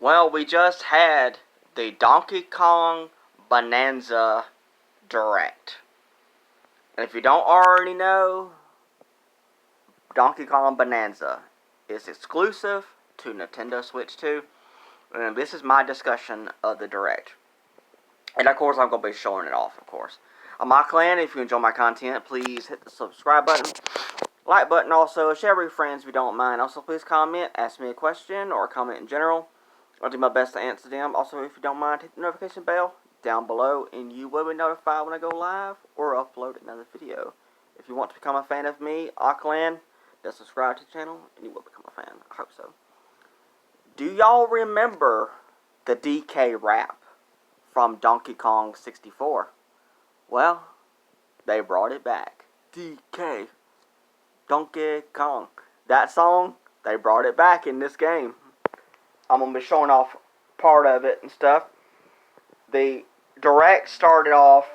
Well, we just had the Donkey Kong Bonanza Direct. And if you don't already know, Donkey Kong Bonanza is exclusive to Nintendo Switch 2. And this is my discussion of the Direct. And of course, I'm going to be showing it off, of course. I'm Clan. If you enjoy my content, please hit the subscribe button, like button also, share with your friends if you don't mind. Also, please comment, ask me a question, or comment in general. I'll do my best to answer them. Also, if you don't mind, hit the notification bell down below, and you will be notified when I go live or upload another video. If you want to become a fan of me, Clan, then subscribe to the channel, and you will become a fan. I hope so. Do y'all remember the DK rap from Donkey Kong 64? Well, they brought it back. DK, Donkey Kong. That song, they brought it back in this game. I'm going to be showing off part of it and stuff. The Direct started off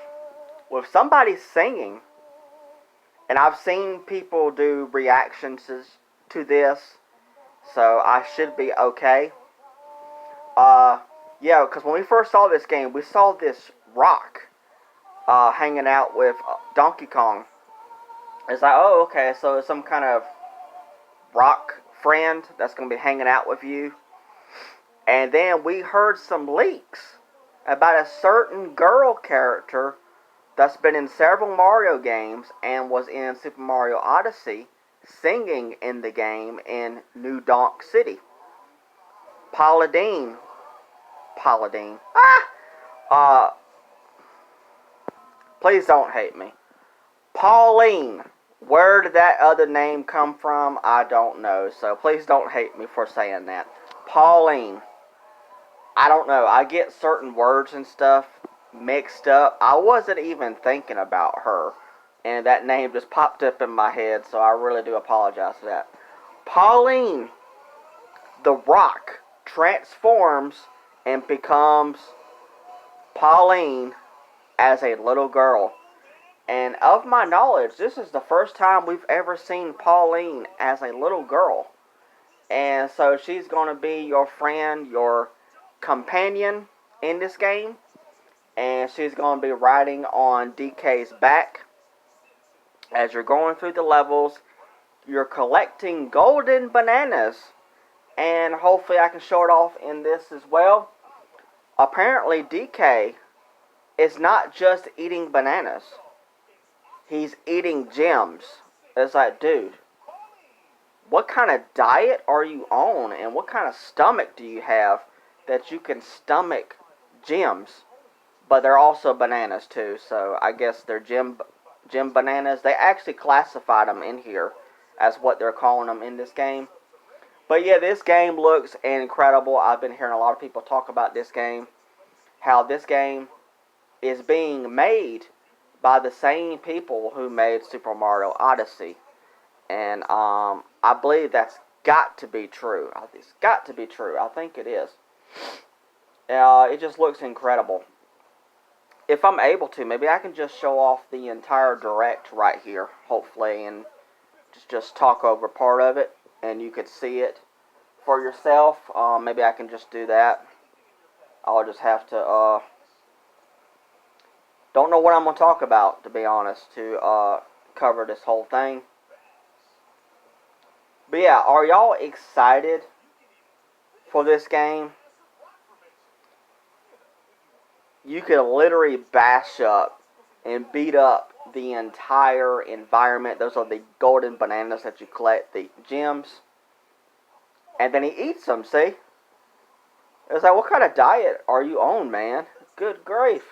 with somebody singing. And I've seen people do reactions to this. So I should be okay. Yeah, because when we first saw this game, we saw this rock hanging out with Donkey Kong. It's like, oh, okay, so it's some kind of rock friend that's going to be hanging out with you. And then we heard some leaks about a certain girl character that's been in several Mario games and was in Super Mario Odyssey singing in the game in New Donk City. Pauline. Please don't hate me. Pauline. Where did that other name come from? I don't know. So please don't hate me for saying that. Pauline. I don't know. I get certain words and stuff mixed up. I wasn't even thinking about her. And that name just popped up in my head. So I really do apologize for that. Pauline. The rock transforms and becomes Pauline as a little girl. And of my knowledge, this is the first time we've ever seen Pauline as a little girl. And so she's going to be your friend, your companion in this game. And she's going to be riding on DK's back. As you're going through the levels, you're collecting golden bananas. And hopefully I can show it off in this as well. Apparently DK is not just eating bananas. He's eating gems. It's like, dude, what kind of diet are you on? And what kind of stomach do you have that you can stomach gems? But they're also bananas too. So I guess they're gem bananas. They actually classified them in here as what they're calling them in this game. But yeah, this game looks incredible. I've been hearing a lot of people talk about this game. How this game is being made by the same people who made Super Mario Odyssey. And I believe that's got to be true. It's got to be true. I think it is. It just looks incredible. If I'm able to, maybe I can just show off the entire Direct right here, hopefully, and just talk over part of it, and you could see it for yourself. Maybe I can just do that. I'll just have to, don't know what I'm going to talk about, to be honest, to cover this whole thing. But yeah, are y'all excited for this game? You could literally bash up and beat up the entire environment. Those are the golden bananas that you collect, the gems. And then he eats them, see? It's like, what kind of diet are you on, man? Good grief.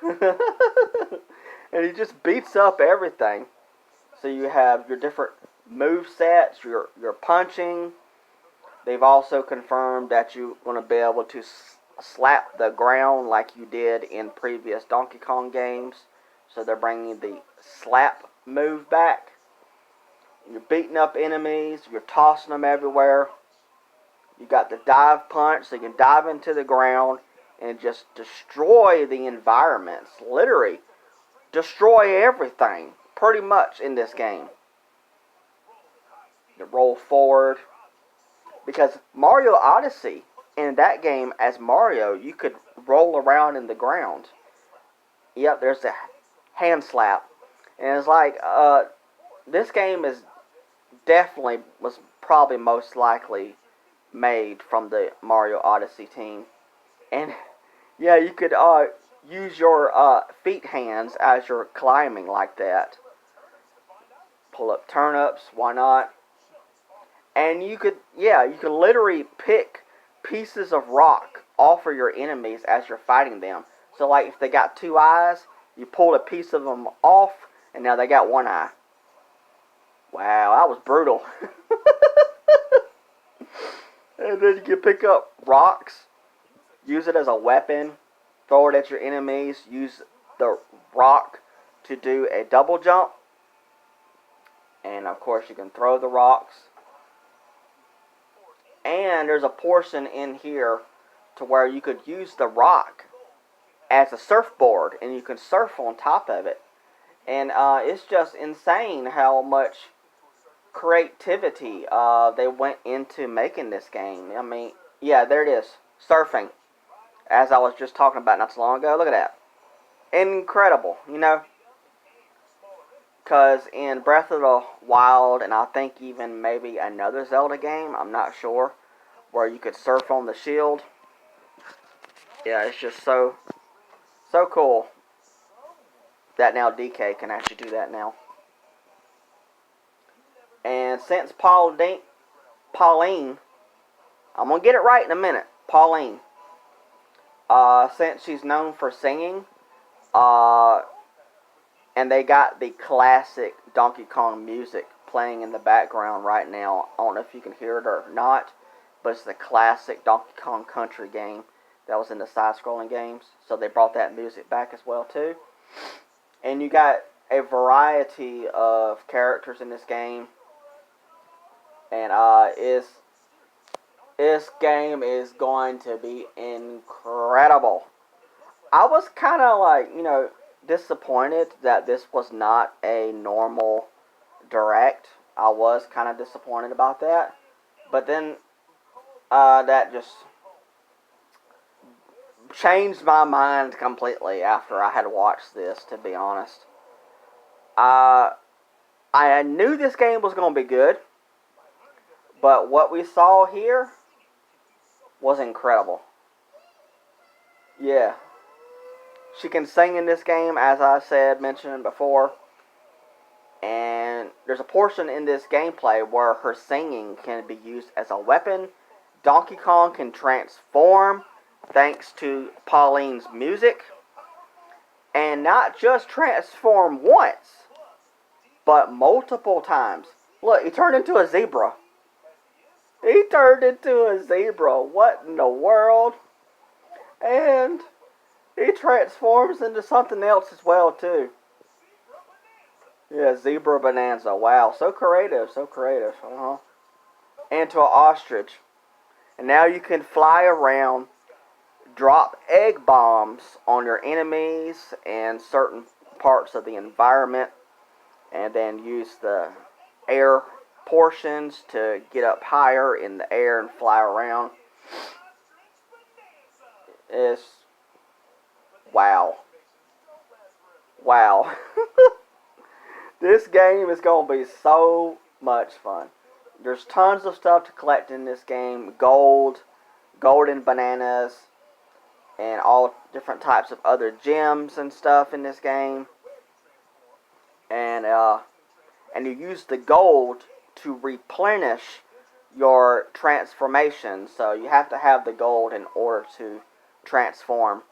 And he just beats up everything. So you have your different move sets, your punching. They've also confirmed that you're going to be able to slap the ground like you did in previous Donkey Kong games. So they're bringing the slap move back. You're beating up enemies. You're tossing them everywhere. You got the dive punch, so you can dive into the ground and just destroy the environments. Literally, destroy everything, pretty much, in this game. You roll forward. Because Mario Odyssey in that game, as Mario, you could roll around in the ground. Yep, there's a hand slap. And it's like, this game is definitely, was probably most likely made from the Mario Odyssey team. And yeah, you could use your feet hands as you're climbing like that. Pull up turnips, why not? And you could, yeah, you could literally pick pieces of rock off of your enemies as you're fighting them. So like if they got two eyes, you pulled a piece of them off, and now they got one eye. Wow, that was brutal. And then you can pick up rocks, use it as a weapon, throw it at your enemies, use the rock to do a double jump. And of course you can throw the rocks. And there's a portion in here to where you could use the rock as a surfboard, and you can surf on top of it. And it's just insane how much creativity they went into making this game. I mean, yeah, there it is. Surfing. As I was just talking about not so long ago. Look at that. Incredible, you know. Because in Breath of the Wild, and I think even maybe another Zelda game, I'm not sure, where you could surf on the shield. Yeah, it's just so cool that now DK can actually do that now. And since Pauline, I'm going to get it right in a minute, Pauline, since she's known for singing, and they got the classic Donkey Kong music playing in the background right now. I don't know if you can hear it or not, but it's the classic Donkey Kong Country game that was in the side-scrolling games. So they brought that music back as well too. And you got a variety of characters in this game. And this game is going to be incredible. I was kind of like, you know, disappointed that this was not a normal direct. I was kind of disappointed about that. But then that just changed my mind completely after I had watched this, to be honest. I knew this game was going to be good, but what we saw here was incredible. Yeah. She can sing in this game, as I mentioned before. And there's a portion in this gameplay where her singing can be used as a weapon. Donkey Kong can transform thanks to Pauline's music. And not just transform once, but multiple times. Look, he turned into a zebra. He turned into a zebra. What in the world? And he transforms into something else as well, too. Yeah, Zebra Bonanza. Wow, so creative, so creative. And to an ostrich. And now you can fly around, drop egg bombs on your enemies and certain parts of the environment, and then use the air portions to get up higher in the air and fly around. It's wow. Wow. This game is going to be so much fun. There's tons of stuff to collect in this game. Gold, golden bananas, and all different types of other gems and stuff in this game. And you use the gold to replenish your transformation. So you have to have the gold in order to transform.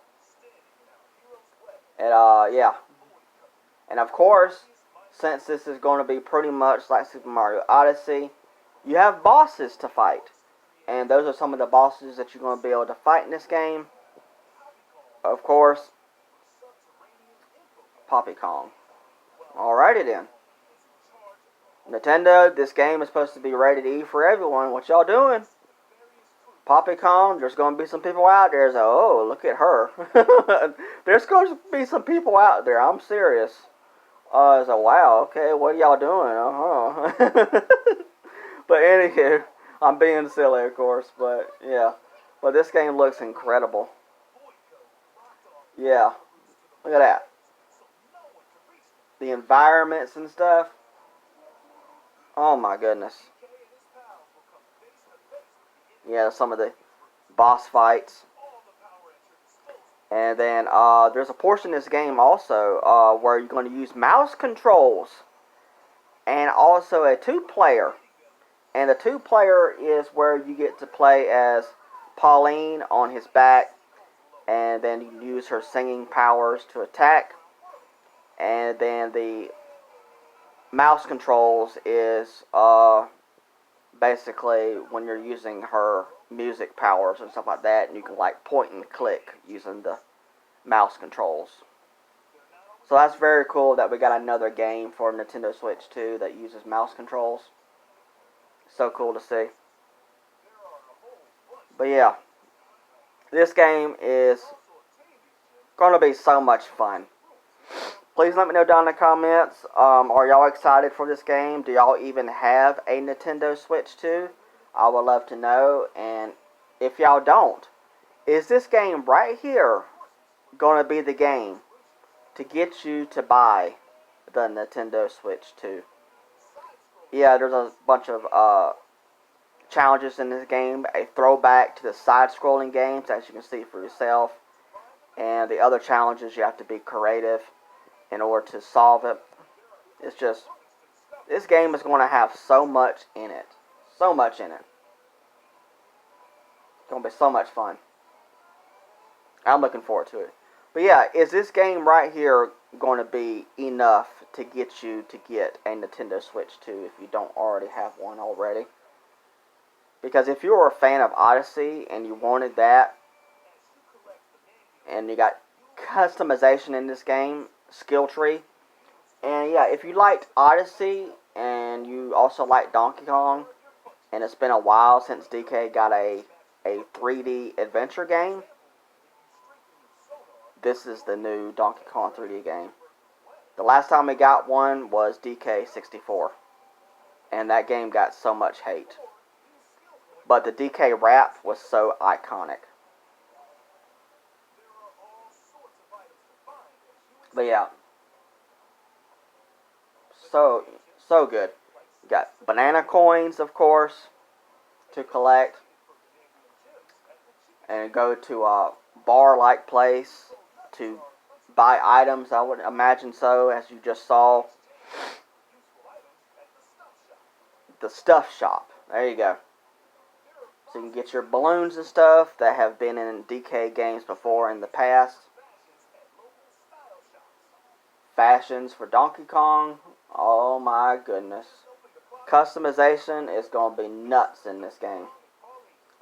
And yeah. And of course, since this is going to be pretty much like Super Mario Odyssey, you have bosses to fight. And those are some of the bosses that you're going to be able to fight in this game. Of course, Poppy Kong. Alrighty then. Nintendo, this game is supposed to be rated E for everyone. What y'all doing? Poppy Kong, there's going to be some people out there that, oh, look at her. There's going to be some people out there. I'm serious. So wow, okay, what are y'all doing? But anywho, I'm being silly, of course, but yeah. But this game looks incredible. Yeah, look at that. The environments and stuff. Oh my goodness. Yeah, some of the boss fights. And then there's a portion of this game also where you're going to use mouse controls. And also a two-player. And the two-player is where you get to play as Pauline on his back. And then you use her singing powers to attack. And then the mouse controls is basically when you're using her music powers and stuff like that, and you can like point and click using the mouse controls. So that's very cool that we got another game for Nintendo Switch 2 that uses mouse controls. So cool to see. But yeah, this game is going to be so much fun. Please let me know down in the comments, are y'all excited for this game? Do y'all even have a Nintendo Switch 2? I would love to know. And if y'all don't, is this game right here going to be the game to get you to buy the Nintendo Switch 2? Yeah, there's a bunch of challenges in this game, a throwback to the side-scrolling games, as you can see for yourself. And the other challenges, you have to be creative in order to solve it. It's just, this game is going to have so much in it. So much in it. It's going to be so much fun. I'm looking forward to it. But yeah, is this game right here going to be enough to get you to get a Nintendo Switch 2 if you don't already have one already? Because if you were a fan of Odyssey and you wanted that, and you got customization in this game, skill tree, and yeah, if you liked Odyssey and you also like Donkey Kong, and it's been a while since DK got a 3D adventure game, this is the new Donkey Kong 3D game. The last time we got one was DK64, and that game got so much hate. But the DK rap was so iconic. But yeah, so good. You got banana coins, of course, to collect, and go to a bar-like place to buy items. I would imagine so, as you just saw. The stuff shop. There you go. So you can get your balloons and stuff that have been in DK games before in the past. Fashions for Donkey Kong. Oh my goodness. Customization is going to be nuts in this game.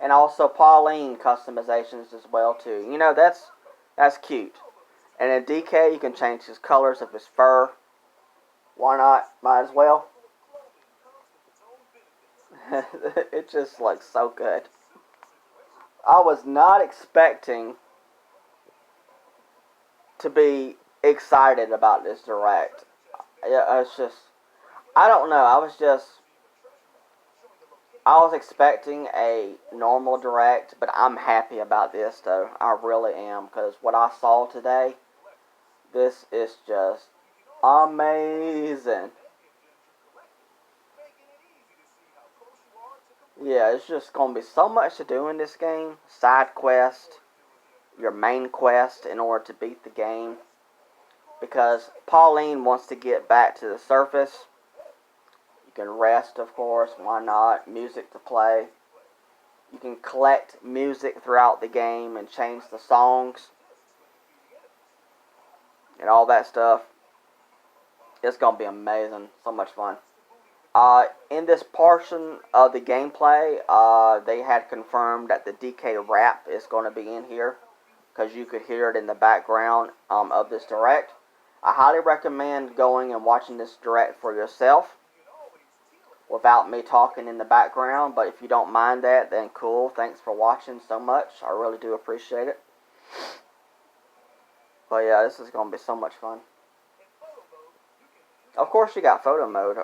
And also Pauline customizations as well too. You know, that's cute. And in DK you can change his colors of his fur. Why not? Might as well. It just looks so good. I was not expecting to be excited about this direct. Yeah, it's just, I don't know. I was expecting a normal direct, but I'm happy about this though. I really am, because what I saw today, this is just amazing. Yeah, it's just going to be so much to do in this game. Side quest, your main quest in order to beat the game. Because Pauline wants to get back to the surface. You can rest, of course, why not? Music to play. You can collect music throughout the game and change the songs. And all that stuff. It's going to be amazing. So much fun. In this portion of the gameplay, they had confirmed that the DK rap is going to be in here, because you could hear it in the background of this direct. I highly recommend going and watching this direct for yourself without me talking in the background, but if you don't mind that, then cool. Thanks for watching so much. I really do appreciate it. But yeah, this is going to be so much fun. Of course you got photo mode.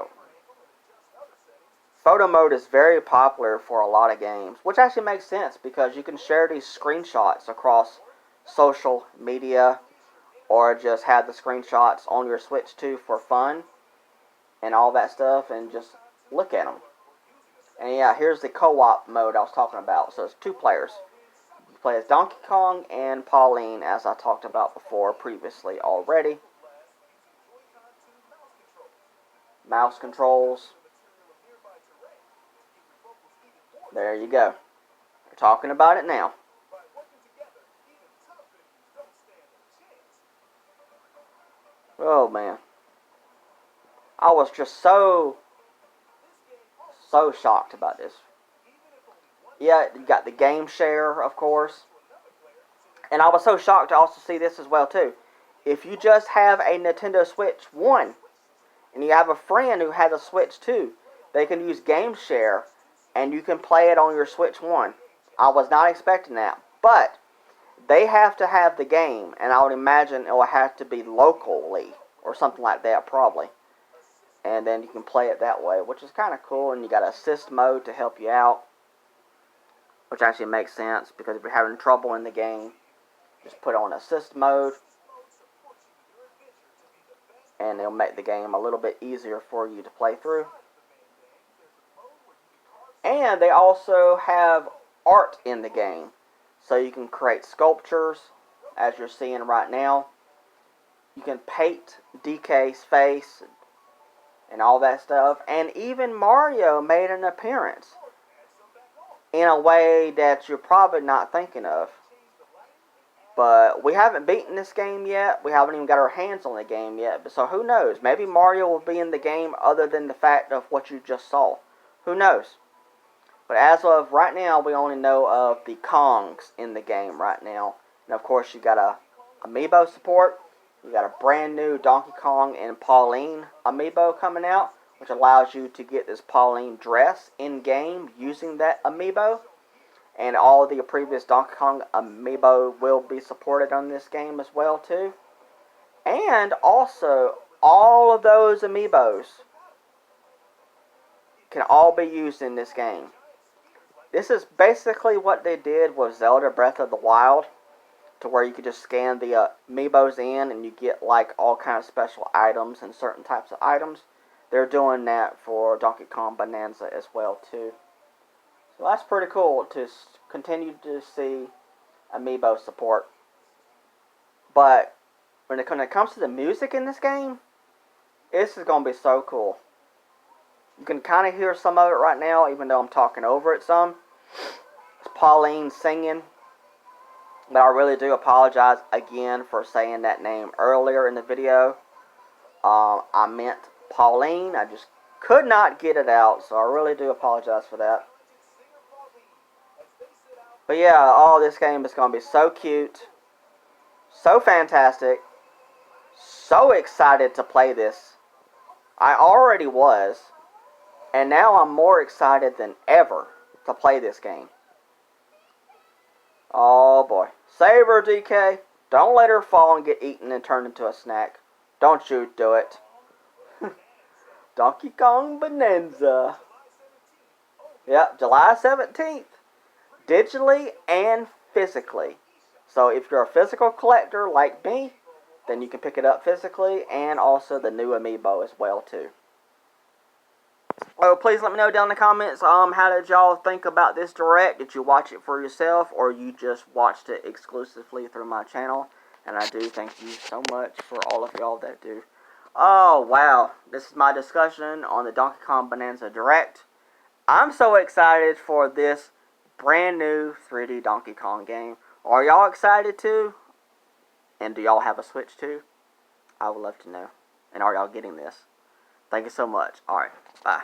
Photo mode is very popular for a lot of games, which actually makes sense because you can share these screenshots across social media or just have the screenshots on your Switch 2 for fun and all that stuff and just look at them. And yeah, here's the co-op mode I was talking about. So it's 2 players. You play as Donkey Kong and Pauline, as I talked about before previously already. Mouse controls. There you go. We're talking about it now. Oh man. I was just so shocked about this. Yeah, you got the game share, of course. And I was so shocked to also see this as well too. If you just have a Nintendo Switch 1 and you have a friend who has a Switch 2, they can use game share and you can play it on your Switch 1. I was not expecting that. But they have to have the game, and I would imagine it will have to be locally or something like that probably. And then you can play it that way, which is kind of cool. And you got assist mode to help you out, which actually makes sense because if you're having trouble in the game, just put on assist mode and it'll make the game a little bit easier for you to play through. And they also have art in the game, so you can create sculptures, as you're seeing right now. You can paint DK's face and all that stuff. And even Mario made an appearance in a way that you're probably not thinking of. But we haven't beaten this game yet. We haven't even got our hands on the game yet. But so who knows? Maybe Mario will be in the game other than the fact of what you just saw. Who knows? But as of right now, we only know of the Kongs in the game right now. And of course, you got a amiibo support. You got a brand new Donkey Kong and Pauline amiibo coming out, which allows you to get this Pauline dress in game using that amiibo. And all the previous Donkey Kong amiibo will be supported on this game as well too. And also, all of those amiibos can all be used in this game. This is basically what they did with Zelda Breath of the Wild, to where you could just scan the amiibos in and you get like all kinds of special items and certain types of items. They're doing that for Donkey Kong Banaza as well too. So that's pretty cool to continue to see amiibo support. But when it comes to the music in this game, this is going to be so cool. You can kind of hear some of it right now, even though I'm talking over it some. It's Pauline singing. But I really do apologize again for saying that name earlier in the video. I meant Pauline. I just could not get it out, so I really do apologize for that. But yeah, this game is going to be so cute, so fantastic, so excited to play this. I already was, and now I'm more excited than ever to play this game. Oh boy. Save her, DK. Don't let her fall and get eaten and turned into a snack. Don't you do it. Donkey Kong Banaza. Yep, July 17th. Digitally and physically. So if you're a physical collector like me, then you can pick it up physically, and also the new amiibo as well too. Oh, please let me know down in the comments, how did y'all think about this direct? Did you watch it for yourself, or you just watched it exclusively through my channel? And I do thank you so much for all of y'all that do. Oh, wow. This is my discussion on the Donkey Kong Banaza Direct. I'm so excited for this brand new 3D Donkey Kong game. Are y'all excited too? And do y'all have a Switch too? I would love to know. And are y'all getting this? Thank you so much. Alright, bye.